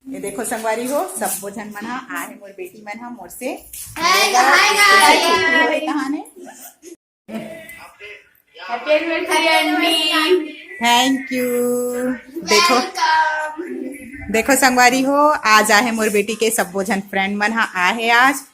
ये देखो संगवारी हो सब भोजन मन हा आहे मोर बेटी मन हा मोर से थैंक यू। देखो देखो संगवारी हो आज आहे मोर बेटी के सब भोजन फ्रेंड मन हा आहे आज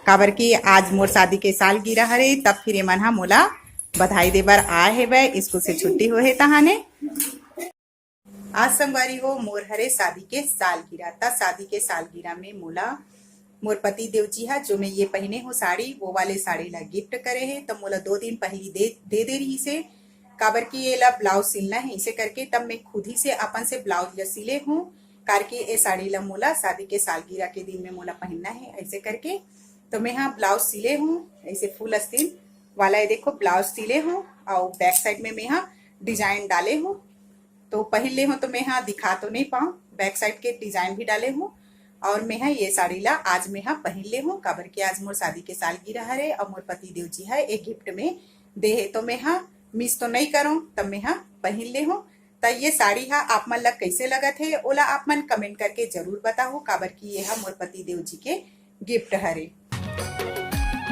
काबर की आज मोर शादी के साल गिरा हरे तब फिर मन हा मोला बधाई देबर आए हे वे स्कूल से छुट्टी हो है तहाने। आज संगवारी हो मोर हरे शादी के सालगिरह ता शादी के सालगिरह में मोला मोर पति देव जी हा जो मैं ये पहने हो साड़ी वो वाले साड़ी ला गिफ्ट करे है तब मोला 2 दिन पहले दे रही से काबर की ये ला ब्लाउज सिलना है इसे करके तब मैं खुद ही से अपन से ब्लाउज ला सिले हूँ करके ये साड़ी ला मोला शादी के सालगिरह के दिन में मोला पहनना है ऐसे करके तो मैं यहाँ ब्लाउज सिले हूँ ऐसे फुल अस्तीन वाला ये देखो ब्लाउज सिले हूँ और बैक साइड में मैं यहाँ डिजाइन डाले हूँ तो पहले हूँ तो मैं यहाँ दिखा तो नहीं पाऊँ बैक साइड के डिजाइन भी डाले हूँ और मैं यहाँ ये साड़ी ला आज मैं यहाँ पहन ले हूँ काबर की आज मोर शादी के सालगिरह है और मोर पति देव जी है एक गिफ्ट में दे है तो मैं यहाँ मिस तो नहीं करूँ तब मैं यहाँ पहन ले हूँ तो ये साड़ी हा आप मन ला कैसे लगत है ओला आप मन कमेंट करके जरूर बताओ काबर की ये हा मोर पति देव जी के गिफ्ट हरे।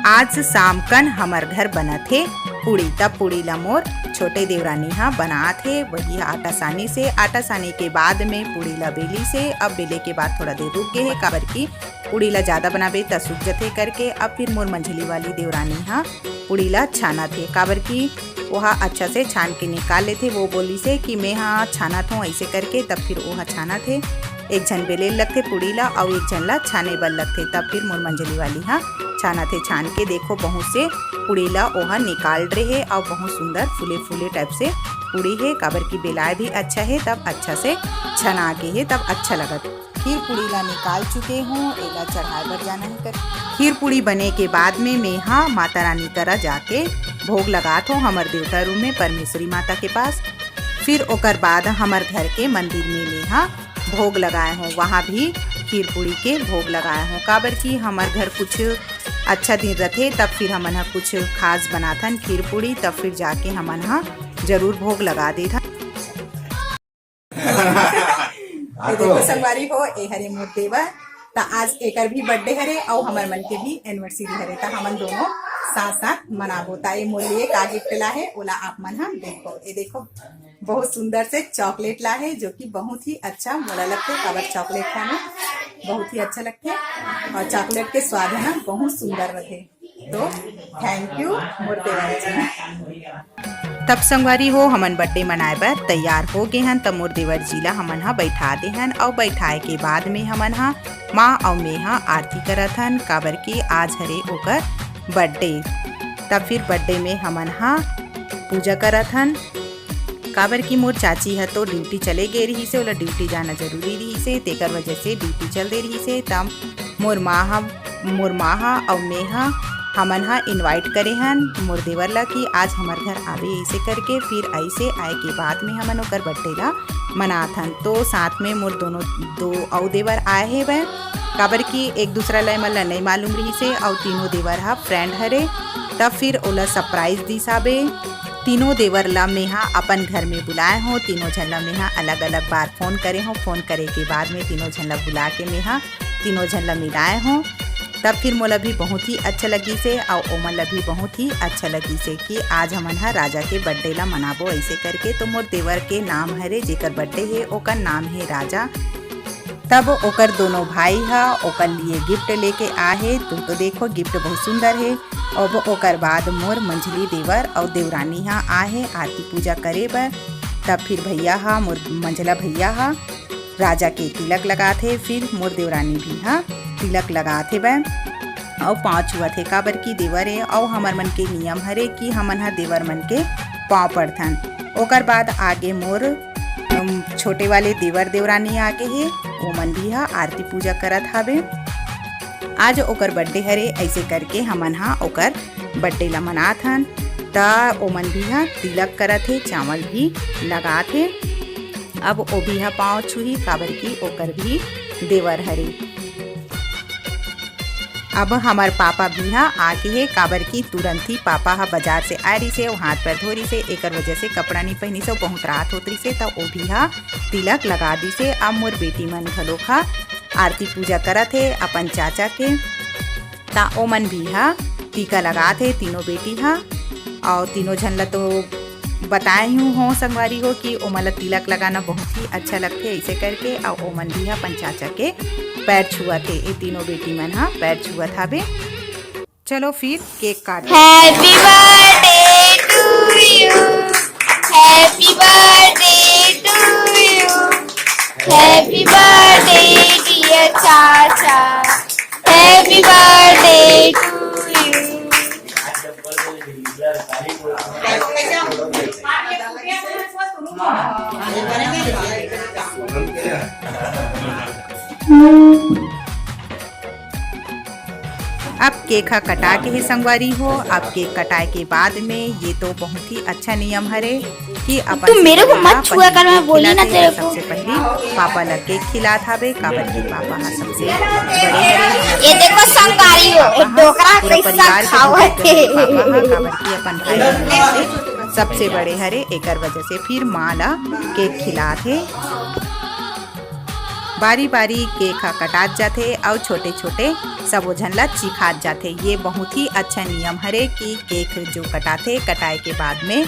आज शाम कन हमार घर बना थे पूड़ी तब पूड़ी ला मोर छोटे देवरानी हाँ बना थे वही आटा सानी से आटा सानी के बाद में पूड़ी ला बेली से अब बेले के बाद थोड़ा देर रुक गए है काबर की पूड़ी ला ज्यादा बनाबे त सूख जथे करके अब फिर मोर मंझली वाली देवरानी हाँ पूड़ी ला छाना थे काबर की वहाँ अच्छा से छान के निकाल लेते वो बोली से कि मैं हाँ छाना था ऐसे करके तब फिर वहाँ छाना थे एक जन बेले लगते पूड़ी ला और एक जन ला छाने बल लगते तब फिर मोर मंजली वाली हाँ छाना थे छान के देखो बहुत से पूड़ी ला ओहा निकाल रहे है और बहुत सुंदर फूले फूले टाइप से पूड़ी है काबर की बेलाए भी अच्छा है तब अच्छा से छना के है तब अच्छा लगत। खीर पूड़ी ला निकाल चुके हूँ एला चढ़ाए बर जाना है कर खीर पूड़ी बने के बाद में मैं हाँ माता रानी तरह जाके भोग लगात हूँ हमार देवता रूम में परमेश्वरी माता के पास फिर ओकर बाद हमार घर के मंदिर में मैं हाँ भोग लगाए हूँ वहाँ भी खीर पूड़ी के भोग लगाए हूँ काबर की हमार घर कुछ अच्छा दिन रथे तब फिर हमन यहाँ कुछ खास बनाथन खीर पूड़ी तब फिर जाके हमन यहाँ जरूर भोग लगा दे था। देखो संगवारी हो ए हरे मोर देवर ता आज एकर भी बर्थडे हरे और हमार मन के भी एनिवर्सरी हरे ता हमन दोनों साथ साथ मनाबो ता ये मोर लिए का गिफ्ट ला है ओला आप मन हम देखो ये देखो बहुत सुंदर से चॉकलेट ला है जो कि बहुत ही अच्छा मोला लगता है काबर चॉकलेट खाना बहुत ही अच्छा लगता है और चॉकलेट के स्वाद है ना बहुत सुंदर रहे तो थैंक यू मोर देवर जी। तब संगवारी हो हमन बर्थडे मनाए बर तैयार हो गए हन तब मोर देवर जी ला हमन हा बैठा दे हन और बैठाए के बाद में हमन हा माँ और मैं हा आरती करत हन काबर की आज हरे ओकर बर्थडे तब फिर बर्थडे में हमन हा पूजा करत हन काबर की मोर चाची है तो ड्यूटी चले गए रही से ओला ड्यूटी जाना जरूरी रही से तेकर वजह से ड्यूटी चल दे रही से तब मोर माँ हा और मैं हा हमन हा इनवाइट करे हन मोर देवर ला कि आज हमार घर आवे ऐसे करके फिर ऐसे आए के बाद में हमन ओकर बर्थडे ला मनात हन तो साथ में मोर दोनों दो और देवर आए है वह काबर की एक दूसरा ला मन ला नहीं मालूम रही से और तीनों देवर हा फ्रेंड हरे तब फिर ओला सरप्राइज दिसाबे तीनों देवर ला मैं हाँ अपन घर में बुलाए हूँ तीनों झन ला मैं हाँ अलग अलग बार फोन करे हूँ फोन करे के बाद में तीनों झन ला बुला के मैं हाँ तीनों झन ला मिलाए हूँ तब फिर मोला भी बहुत ही अच्छा लगी से और ओमन ला भी बहुत ही अच्छा लगी से कि आज हमन हा राजा के बर्थडे ला मनाबो ऐसे करके तो मोर देवर के नाम हरे जेकर बर्थडे है ओकर नाम है राजा तब ओकर दोनों भाई हा ओकर लिए गिफ्ट लेके आए तो देखो गिफ्ट बहुत सुंदर है और ओकर बाद मोर मंझली देवर और देवरानी हा आए आरती पूजा करे बर तब फिर भैया हा मोर मंझला भैया हा राजा के तिलक लगाथे फिर मोर देवरानी भी हा तिलक लगाथे बर और पाँव छुआ थे काबर की देवर है और हमार मन के नियम हरे कि हमन हा देवर मन के पाँव पड़थन ओकर बाद आगे मोर छोटे वाले देवर देवरानी आगे है वो मन भी हा आरती पूजा करत हवे आज ओकर बर्थडे हरे ऐसे करके हमन हा ओकर बर्थडे ला मनात हन ता ओमन भी हा तिलक करत है चावल भी लगात है अब ओ भी हा पाँव छुही काबर की ओकर भी देवर हरे अब हमार पापा भी हाँ आके है काबर की तुरंत ही पापा हा बाजार से आ रही से हाथ पैर धो रही से एक वजह से कपड़ा नहीं पहनी से बहुत रात होत रही से तो वो भी हाँ तिलक लगा दी से। अब मोर बेटी मन घलो खा आरती पूजा करत है अपन चाचा के ता ओ मन भी हाँ टीका लगात है तीनों बेटी हाँ। और तीनों झन ला तो बताए हूँ संगवारी हो कि ओ मन तिलक लगाना बहुत ही अच्छा लगते ऐसे करके। और ओ मन भी हाँ अपन चाचा के पैर छुआ थे ये तीनों बेटी मन हाँ पैर छुआ था बे। चलो फिर केक काट। Happy birthday to you, happy birthday to you, happy birthday dear चाचा, हैप्पी बर्थडे टू यू। अब केक कटा के ही संगवारी हो। अब केक कटाए के बाद में ये तो बहुत ही अच्छा नियम हरे कि अपन तुम मेरे को मत छुआ कर, मैं बोली ना तेरे को। सबसे पहले पापा लग केक खिला था बे काबर की पापा हाँ सबसे बड़े हरे। ये देखो संगवारी हो एक डोकरा कैसा खावत है। पापा हाँ काबर की अपन भाई बहन से सबसे बड़े हरे एक वजह से फिर माँ ला केक खिला थे। बारी बारी केक कटात जाते और छोटे छोटे सब झन ला चिखात जाते। ये बहुत ही अच्छा नियम हरे कि केक जो कटाते कटाए के बाद में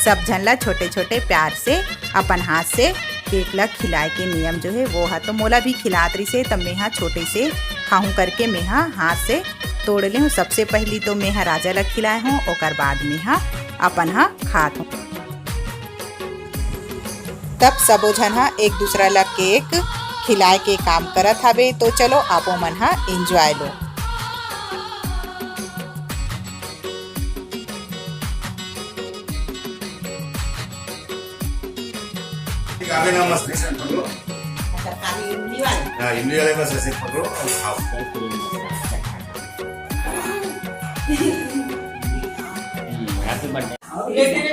सब झन ला छोटे छोटे प्यार से अपन हाथ से केक ला खिलाए के नियम जो है वो है। तो मोला भी खिलात रही से तब मैं हाँ छोटे से खाऊं करके मैं हाँ हाथ से तोड़ ले हूँ। सबसे पहली तो मैं हाँ राजा ला खिलाए हूँ और बाद में हाँ अपन हाँ खात हूँ। तब सबो झन हाँ एक दूसरा ला केक खिलाए के काम करत हवे। तो चलो आपो मन हा एंजॉय लो।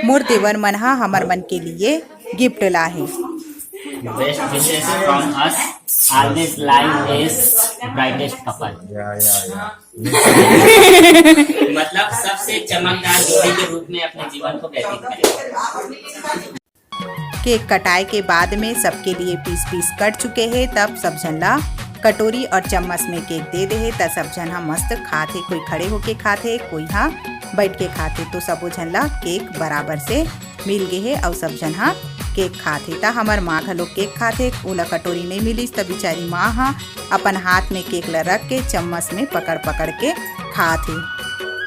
मोर देवर मन हा हमर मन के लिए गिफ्ट लाहे। Best wishes from us. Always life is brightest couple. मतलब सबसे चमकदार जोड़ी के रूप में अपने जीवन को व्यतीत करें। केक कटाए के बाद में सबके लिए पीस पीस कट चुके हैं। तब सब झन ला कटोरी और चम्मच में केक दे दे है। तब सब झन हाँ मस्त खाते, कोई खड़े होके खाते कोई हाँ बैठ के खाते। तो सबो झन ला केक बराबर से मिल गए है और सब झन हाँ केक खाते। ता हमार माँ घलो केक खाते ओला कटोरी नहीं मिलीस तब बेचारी माँ हाँ अपन हाथ में केक ला रख के चम्मच में पकड़ पकड़ के खाते।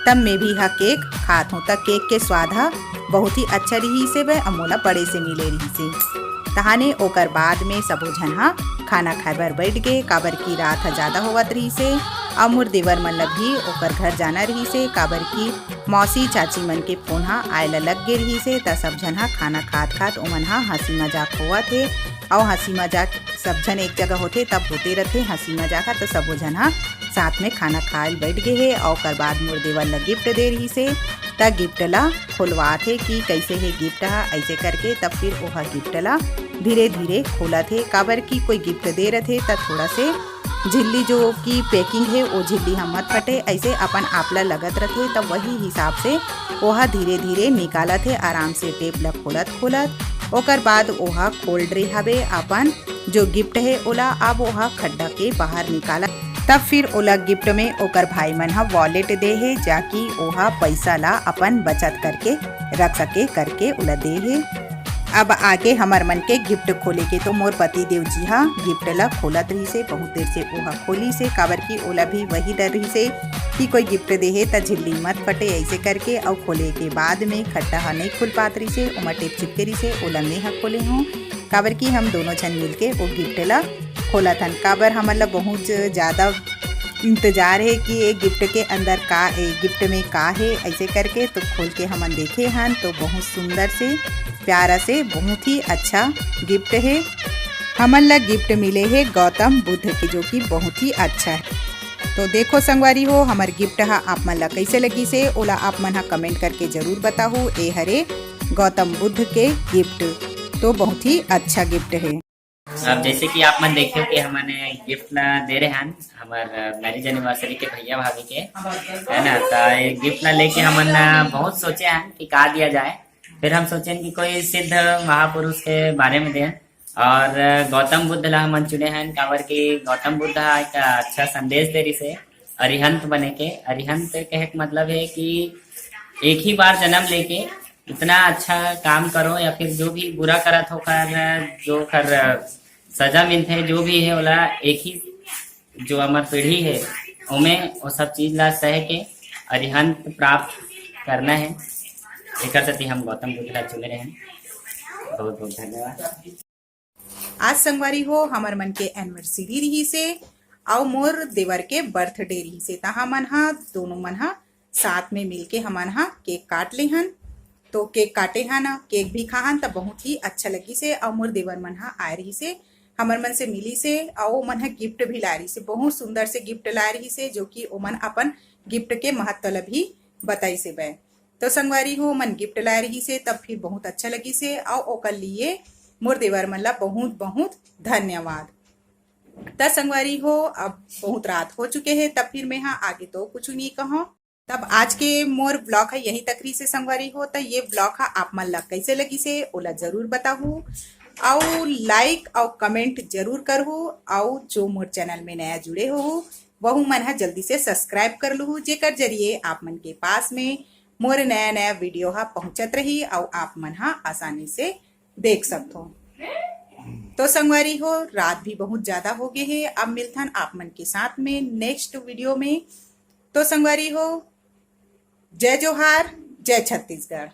तब मैं भी हाँ केक खात हूँ। तब केक के स्वाद हा बहुत ही अच्छा रही से वह अमोला बड़े से मिले रही से। तहाने ओकर बाद में सबो झन हाँ खाना खाए बर बैठ गए काबर की रात हा ज़्यादा होवत रही से। और मोर देवर मन ला भी ओकर घर जाना रही से काबर की मौसी चाची मन के फोन हा आए ला लग गे रही से। त सब झन हा खाना खात खात ओमन हा हंसी मजाक होवा थे। और हंसी मजाक सब झन एक जगह होते तब होते रहते हंसी मजाक। तो सबो झन हा साथ में खाना खाए बैठ गए है। और ओकर बाद मोर देवर ला गिफ्ट दे रही से। त गिफ्ट ला खोलवा थे कि कैसे है गिफ्ट हा ऐसे करके। तब फिर ओहा गिफ्ट ला धीरे धीरे खोला थे काबर की कोई गिफ्ट दे रहे थे तब थोड़ा से झिल्ली जो की पैकिंग है वो झिल्ली हम मत फटे ऐसे अपन आपला लगत रहे। तब वही हिसाब से ओहा धीरे धीरे निकाला थे आराम से टेप ला खोलत खोलत। ओकर बाद ओहा खोल रही हवे अपन जो गिफ्ट है ओला। अब ओहा खड्डा के बाहर निकाला। तब फिर ओला गिफ्ट में ओकर भाई मन हा वॉलेट दे है जाकि ओहा पैसा ला अपन बचत करके रख सके करके ओला दे है। अब आगे हमार मन के गिफ्ट खोले के तो मोर पति देव जी हाँ गिफ्ट ला खोलत रही से बहुत देर से ओहा खोली से काबर की ओला भी वही डर रही से कि कोई गिफ्ट दे है त झिल्ली मत फटे ऐसे करके। और खोले के बाद में खट्टा हा नहीं खुल पात रही से ओमा टेप चिपके रही से ओला में हा खोले हूँ काबर की हम दोनों जन मिल के वो गिफ्ट ला खोला थन। काबर हमार ला बहुत ज़्यादा इंतजार है कि ये गिफ्ट के अंदर का गिफ्ट में का है ऐसे करके। तो खोल के हमन देखे हन तो बहुत सुंदर से प्यारा से बहुत ही अच्छा गिफ्ट है। हमन ला गिफ्ट मिले है गौतम बुद्ध के जो कि बहुत ही अच्छा है। तो देखो संगवारी हो हमार गिफ्ट हा आप मन ला कैसे लगी से ओला आप मन हा कमेंट करके जरूर बताओ। ए हरे गौतम बुद्ध के गिफ्ट तो बहुत ही अच्छा गिफ्ट है। अब जैसे कि आप मन देखियो कि हमने गिफ्ट ला दे रहे हैं हमारे मैरिज एनिवर्सरी के भैया भाभी के, है ना। तो ये गिफ्ट ला लेके हमन बहुत सोचे हैं कि का दिया जाए। फिर हम सोचे कि कोई सिद्ध महापुरुष के बारे में दें, और गौतम बुद्ध ला हमन चुने हैं काबर की गौतम बुद्ध एक अच्छा संदेश दे रही से अरिहंत बने के। अरिहंत कहे के मतलब है कि एक ही बार जन्म लेके इतना अच्छा काम करो, या फिर जो भी बुरा करत हो कर जो कर सजा मिलते जो भी है ओला एक ही जो हमार पीढ़ी है उमें वो सब चीज ला सह के अरिहंत प्राप्त करना है। एक सती हम गौतम बुद्ध ला चुने रहे हैं। बहुत बहुत धन्यवाद। आज संगवारी हो हमर मन के एनिवर्सरी रही से और मोर देवर के बर्थडे रही से, ता हमन हा दोनों मन हा साथ में मिलके हमन हा केक काट ले हन। तो केक काटे हन, केक भी खाहन, तब बहुत ही अच्छा लगी से। और मोर देवर मन हा आए रही से, हमर मन से मिली से, और मन हा गिफ्ट भी ला रही से, बहुत सुंदर से गिफ्ट ला रही से, जो कि ओमन अपन गिफ्ट के महत्व ला भी बताई से बे। तो संगवारी हो मन गिफ्ट ला रही से, तब फिर बहुत अच्छा लगी से। और ओकर लिए मोर देवर मन ला बहुत बहुत धन्यवाद। तब संगवारी हो अब बहुत रात हो चुके हैं, तब फिर मैं हाँ आगे तो कुछ नहीं कहूँ। तब आज के मोर ब्लॉग है यही तक रही से संगवारी हो। तो ये ब्लॉग है आप मन ला कैसे लगी से ओला जरूर बताहू, और लाइक और कमेंट जरूर करहू। और जो मोर चैनल में नया जुड़े हो वह मन है जल्दी से सब्सक्राइब कर लू, जेकर जरिए आप मन के पास में मोर नया नया वीडियो हा पहुंचत रही और आप मन हा आसानी से देख सकते हो। तो संगवारी हो रात भी बहुत ज्यादा हो गए है, अब मिलथन आप मन के साथ में नेक्स्ट वीडियो में। तो संगवारी हो जय जोहार, जय छत्तीसगढ़।